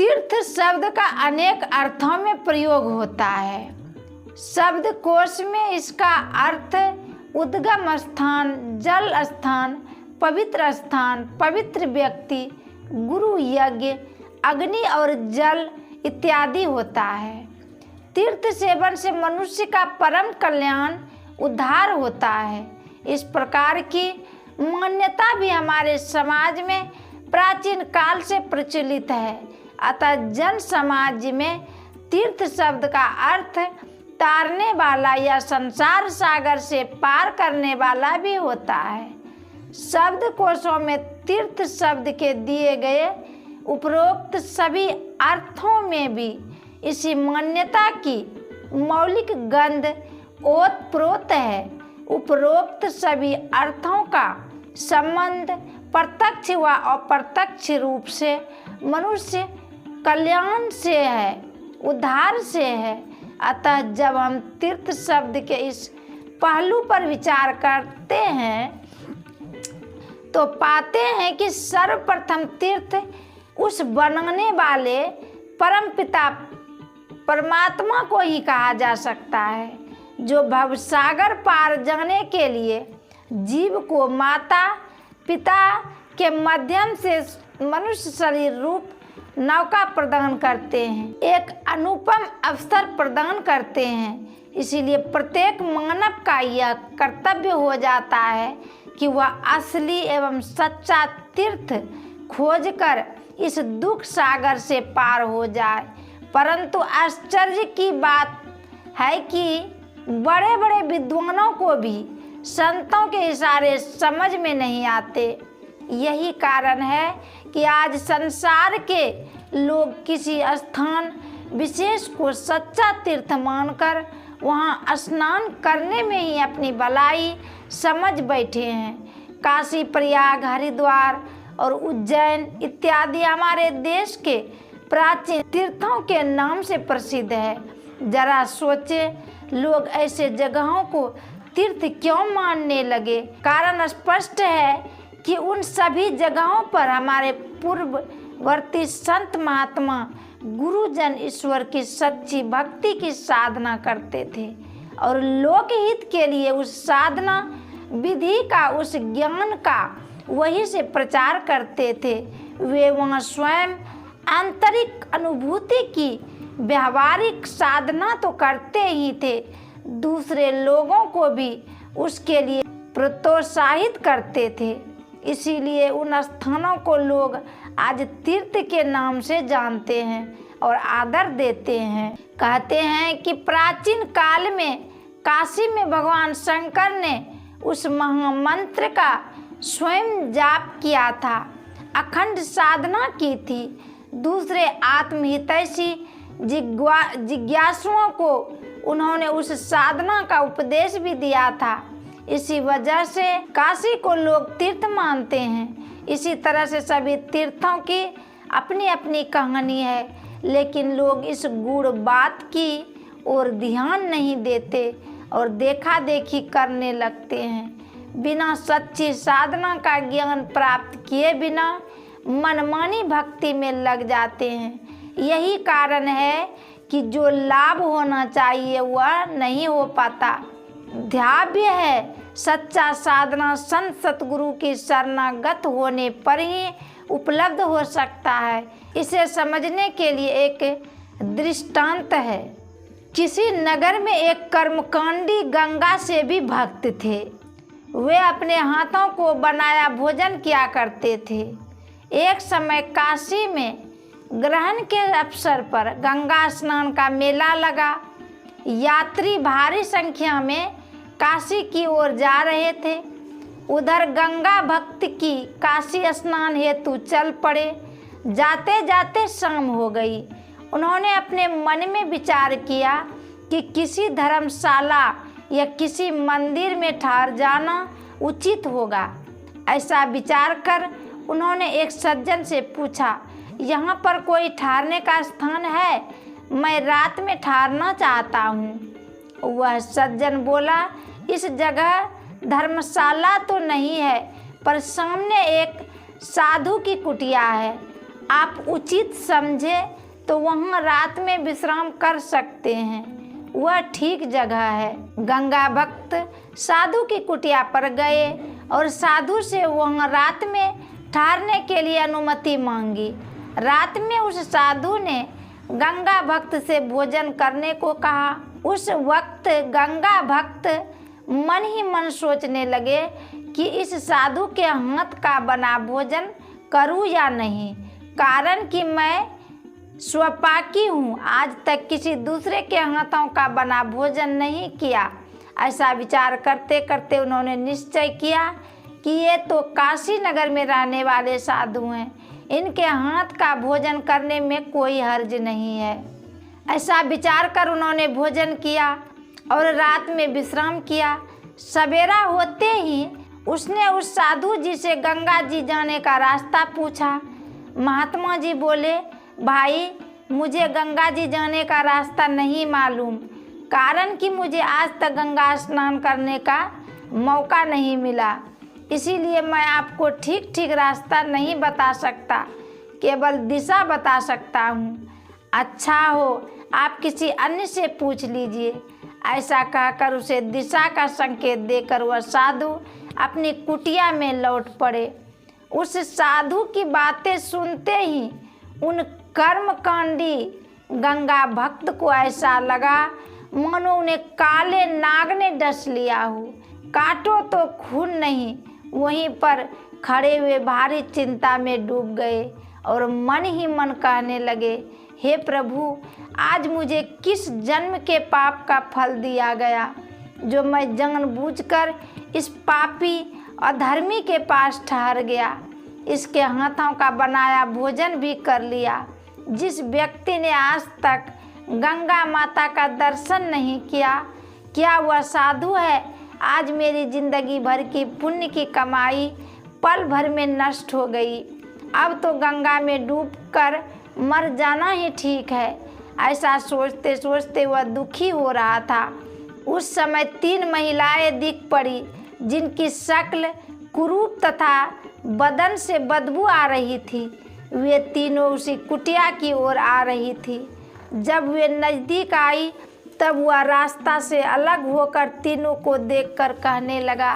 तीर्थ शब्द का अनेक अर्थों में प्रयोग होता है। शब्दकोश में इसका अर्थ उद्गम स्थान, जल स्थान, पवित्र व्यक्ति, गुरु, यज्ञ, अग्नि और जल इत्यादि होता है। तीर्थ सेवन से मनुष्य का परम कल्याण, उद्धार होता है। इस प्रकार की मान्यता भी हमारे समाज में प्राचीन काल से प्रचलित है। अतः जन समाज में तीर्थ शब्द का अर्थ तारने वाला या संसार सागर से पार करने वाला भी होता है। शब्दकोशों में तीर्थ शब्द के दिए गए उपरोक्त सभी अर्थों में भी इसी मान्यता की मौलिक गंध ओतप्रोत है। उपरोक्त सभी अर्थों का संबंध प्रत्यक्ष व अप्रत्यक्ष रूप से मनुष्य कल्याण से है, उद्धार से है। अतः जब हम तीर्थ शब्द के इस पहलू पर विचार करते हैं तो पाते हैं कि सर्वप्रथम तीर्थ उस बनाने वाले परमपिता परमात्मा को ही कहा जा सकता है, जो भवसागर पार जाने के लिए जीव को माता पिता के माध्यम से मनुष्य शरीर रूप नौका प्रदान करते हैं, एक अनुपम अवसर प्रदान करते हैं। इसीलिए प्रत्येक मानव का यह कर्तव्य हो जाता है कि वह असली एवं सच्चा तीर्थ खोजकर इस दुख सागर से पार हो जाए। परंतु आश्चर्य की बात है कि बड़े बड़े विद्वानों को भी संतों के इशारे समझ में नहीं आते। यही कारण है कि आज संसार के लोग किसी स्थान विशेष को सच्चा तीर्थ मानकर वहां स्नान करने में ही अपनी भलाई समझ बैठे हैं। काशी, प्रयाग, हरिद्वार और उज्जैन इत्यादि हमारे देश के प्राचीन तीर्थों के नाम से प्रसिद्ध है। जरा सोचे, लोग ऐसे जगहों को तीर्थ क्यों मानने लगे? कारण स्पष्ट है कि उन सभी जगहों पर हमारे पूर्ववर्ती संत महात्मा गुरुजन ईश्वर की सच्ची भक्ति की साधना करते थे और लोकहित के लिए उस साधना विधि का, उस ज्ञान का वहीं से प्रचार करते थे। वे वहाँ स्वयं आंतरिक अनुभूति की व्यावहारिक साधना तो करते ही थे, दूसरे लोगों को भी उसके लिए प्रोत्साहित करते थे। इसीलिए उन स्थानों को लोग आज तीर्थ के नाम से जानते हैं और आदर देते हैं। कहते हैं कि प्राचीन काल में काशी में भगवान शंकर ने उस महामंत्र का स्वयं जाप किया था, अखंड साधना की थी। दूसरे आत्महितैषी जिज्ञासुओं को उन्होंने उस साधना का उपदेश भी दिया था। इसी वजह से काशी को लोग तीर्थ मानते हैं। इसी तरह से सभी तीर्थों की अपनी अपनी कहानी है, लेकिन लोग इस गूढ़ बात की ओर ध्यान नहीं देते और देखा देखी करने लगते हैं। बिना सच्ची साधना का ज्ञान प्राप्त किए बिना मनमानी भक्ति में लग जाते हैं। यही कारण है कि जो लाभ होना चाहिए वह नहीं हो पाता। ध्याव्य है, सच्चा साधना संत सतगुरु की शरणागत होने पर ही उपलब्ध हो सकता है। इसे समझने के लिए एक दृष्टांत है। किसी नगर में एक कर्मकांडी गंगा से भी भक्त थे। वे अपने हाथों को बनाया भोजन किया करते थे। एक समय काशी में ग्रहण के अवसर पर गंगा स्नान का मेला लगा। यात्री भारी संख्या में काशी की ओर जा रहे थे। उधर गंगा भक्त की काशी स्नान हेतु चल पड़े। जाते जाते शाम हो गई। उन्होंने अपने मन में विचार किया कि किसी धर्मशाला या किसी मंदिर में ठहर जाना उचित होगा। ऐसा विचार कर उन्होंने एक सज्जन से पूछा, यहाँ पर कोई ठहरने का स्थान है? मैं रात में ठहरना चाहता हूँ। वह सज्जन बोला, इस जगह धर्मशाला तो नहीं है, पर सामने एक साधु की कुटिया है। आप उचित समझे तो वहाँ रात में विश्राम कर सकते हैं, वह ठीक जगह है। गंगा भक्त साधु की कुटिया पर गए और साधु से वहाँ रात में ठहरने के लिए अनुमति मांगी। रात में उस साधु ने गंगा भक्त से भोजन करने को कहा। उस वक्त गंगा भक्त मन ही मन सोचने लगे कि इस साधु के हाथ का बना भोजन करूं या नहीं, कारण कि मैं स्वपाकी हूँ, आज तक किसी दूसरे के हाथों का बना भोजन नहीं किया। ऐसा विचार करते करते उन्होंने निश्चय किया कि ये तो काशी नगर में रहने वाले साधु हैं, इनके हाथ का भोजन करने में कोई हर्ज नहीं है। ऐसा विचार कर उन्होंने भोजन किया और रात में विश्राम किया। सवेरा होते ही उसने उस साधु जी से गंगा जी जाने का रास्ता पूछा। महात्मा जी बोले, भाई मुझे गंगा जी जाने का रास्ता नहीं मालूम, कारण कि मुझे आज तक गंगा स्नान करने का मौका नहीं मिला, इसीलिए मैं आपको ठीक ठीक रास्ता नहीं बता सकता, केवल दिशा बता सकता हूँ। अच्छा हो आप किसी अन्य से पूछ लीजिए। ऐसा कहकर उसे दिशा का संकेत देकर वह साधु अपनी कुटिया में लौट पड़े। उस साधु की बातें सुनते ही उन कर्मकांडी गंगा भक्त को ऐसा लगा मानो उन्हें काले नाग ने डस लिया हो। काटो तो खून नहीं, वहीं पर खड़े हुए भारी चिंता में डूब गए और मन ही मन कहने लगे, हे प्रभु, आज मुझे किस जन्म के पाप का फल दिया गया जो मैं जानबूझकर इस पापी अधर्मी के पास ठहर गया। इसके हाथों का बनाया भोजन भी कर लिया। जिस व्यक्ति ने आज तक गंगा माता का दर्शन नहीं किया, क्या वह साधु है? आज मेरी जिंदगी भर की पुण्य की कमाई पल भर में नष्ट हो गई। अब तो गंगा में डूबकर मर जाना ही ठीक है। ऐसा सोचते सोचते वह दुखी हो रहा था। उस समय 3 महिलाएं दिख पड़ी, जिनकी शक्ल कुरूप तथा बदन से बदबू आ रही थी। वे तीनों उसी कुटिया की ओर आ रही थी। जब वे नज़दीक आई तब वह रास्ता से अलग होकर तीनों को देखकर कहने लगा,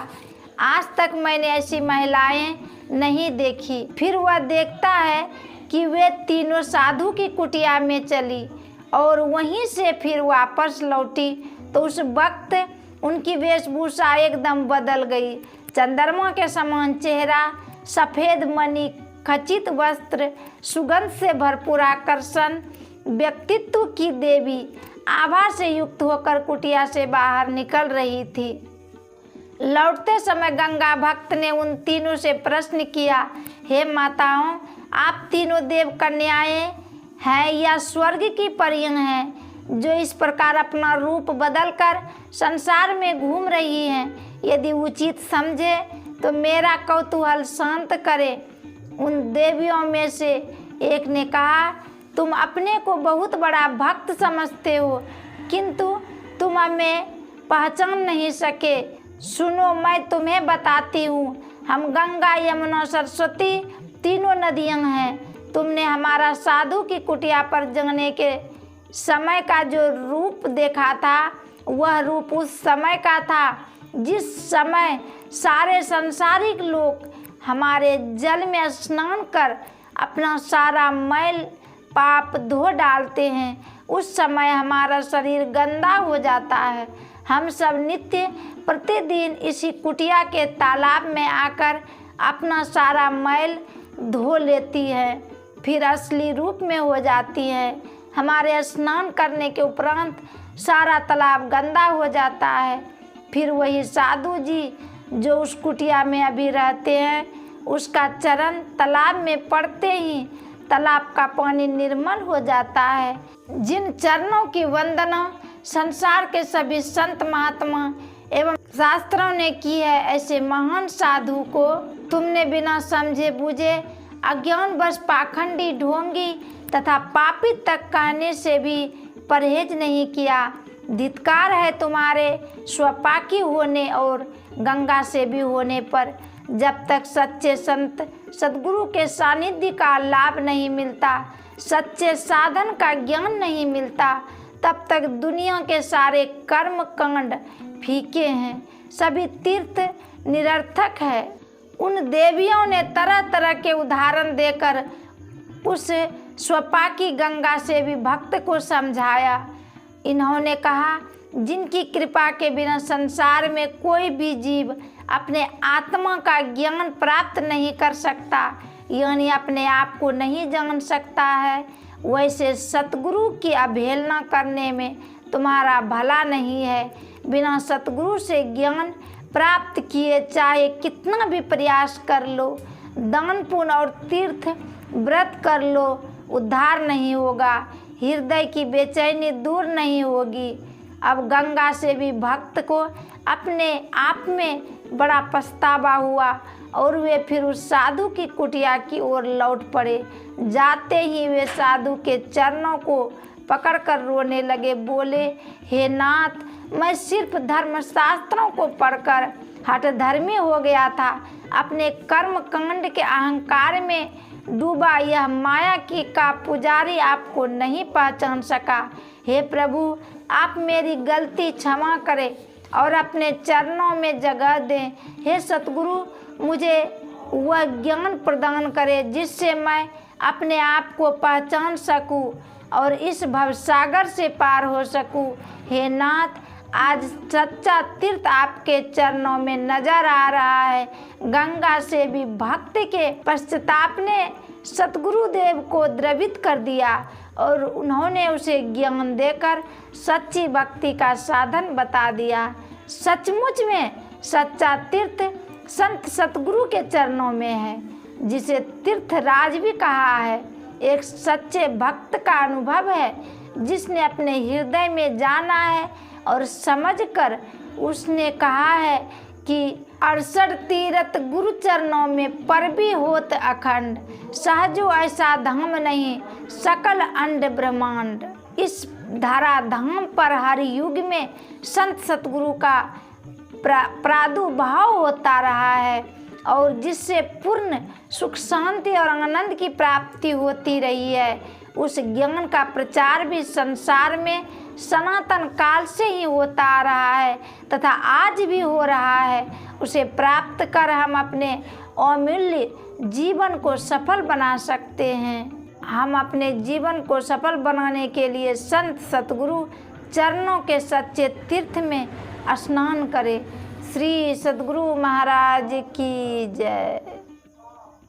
आज तक मैंने ऐसी महिलाएं नहीं देखी। फिर वह देखता है कि वे तीनों साधु की कुटिया में चली और वहीं से फिर वापस लौटी तो उस वक्त उनकी वेशभूषा एकदम बदल गई। चंद्रमा के समान चेहरा, सफ़ेद मणि खचित वस्त्र, सुगंध से भरपूर आकर्षण, व्यक्तित्व की देवी आभा से युक्त होकर कुटिया से बाहर निकल रही थी। लौटते समय गंगा भक्त ने उन तीनों से प्रश्न किया, हे माताओं, आप तीनों देव कन्याएं हैं या स्वर्ग की परियां हैं जो इस प्रकार अपना रूप बदलकर संसार में घूम रही हैं? यदि उचित समझे तो मेरा कौतूहल शांत करे। उन देवियों में से एक ने कहा, तुम अपने को बहुत बड़ा भक्त समझते हो, किंतु तुम हमें पहचान नहीं सके। सुनो, मैं तुम्हें बताती हूँ, हम गंगा, यमुना, सरस्वती तीनों नदियाँ हैं। तुमने हमारा साधु की कुटिया पर जाने के समय का जो रूप देखा था, वह रूप उस समय का था जिस समय सारे संसारिक लोग हमारे जल में स्नान कर अपना सारा मैल पाप धो डालते हैं। उस समय हमारा शरीर गंदा हो जाता है। हम सब नित्य प्रतिदिन इसी कुटिया के तालाब में आकर अपना सारा मैल धो लेती है, फिर असली रूप में हो जाती है। हमारे स्नान करने के उपरांत सारा तालाब गंदा हो जाता है। फिर वही साधु जी जो उस कुटिया में अभी रहते हैं, उसका चरण तालाब में पड़ते ही तालाब का पानी निर्मल हो जाता है। जिन चरणों की वंदना संसार के सभी संत महात्मा एवं शास्त्रों ने की है, ऐसे महान साधु को तुमने बिना समझे बूझे अज्ञानवश पाखंडी, ढोंगी तथा पापी तक कहने से भी परहेज नहीं किया। धिक्कार है तुम्हारे स्वपाकी होने और गंगा से भी होने पर। जब तक सच्चे संत सद्गुरु के सानिध्य का लाभ नहीं मिलता, सच्चे साधन का ज्ञान नहीं मिलता, तब तक दुनिया के सारे कर्म कांड फीके हैं, सभी तीर्थ निरर्थक है। उन देवियों ने तरह तरह के उदाहरण देकर उस स्वपाकी गंगा से भी भक्त को समझाया। इन्होंने कहा, जिनकी कृपा के बिना संसार में कोई भी जीव अपने आत्मा का ज्ञान प्राप्त नहीं कर सकता, यानी अपने आप को नहीं जान सकता है, वैसे सतगुरु की अवहेलना करने में तुम्हारा भला नहीं है। बिना सतगुरु से ज्ञान प्राप्त किए चाहे कितना भी प्रयास कर लो, दान पुण्य और तीर्थ व्रत कर लो, उद्धार नहीं होगा, हृदय की बेचैनी दूर नहीं होगी। अब गंगा से भी भक्त को अपने आप में बड़ा पछतावा हुआ और वे फिर उस साधु की कुटिया की ओर लौट पड़े। जाते ही वे साधु के चरणों को पकड़कर रोने लगे, बोले, हे नाथ, मैं सिर्फ धर्मशास्त्रों को पढ़कर हठधर्मी हो गया था, अपने कर्म कांड के अहंकार में डूबा यह माया की का पुजारी आपको नहीं पहचान सका। हे प्रभु, आप मेरी गलती क्षमा करें और अपने चरणों में जगह दें। हे सतगुरु, मुझे वह ज्ञान प्रदान करें जिससे मैं अपने आप को पहचान सकूं और इस भवसागर से पार हो सकूं। हे नाथ, आज सच्चा तीर्थ आपके चरणों में नजर आ रहा है। गंगा से भी भक्त के पश्चाताप ने सतगुरु देव को द्रवित कर दिया और उन्होंने उसे ज्ञान देकर सच्ची भक्ति का साधन बता दिया। सचमुच में सच्चा तीर्थ संत सतगुरु के चरणों में है, जिसे तीर्थराज भी कहा है। एक सच्चे भक्त का अनुभव है जिसने अपने हृदय में जाना है और समझकर उसने कहा है कि 68 तीर्थ गुरु चरणों में पर भी होत अखंड, सहजो ऐसा धाम नहीं सकल अंड ब्रह्मांड। इस धारा धाम पर हर युग में संत सतगुरु का प्रादुर्भाव होता रहा है और जिससे पूर्ण सुख शांति और आनंद की प्राप्ति होती रही है। उस ज्ञान का प्रचार भी संसार में सनातन काल से ही होता आ रहा है तथा आज भी हो रहा है। उसे प्राप्त कर हम अपने अमूल्य जीवन को सफल बना सकते हैं। हम अपने जीवन को सफल बनाने के लिए संत सतगुरु चरणों के सच्चे तीर्थ में स्नान करें। श्री सतगुरु महाराज की जय।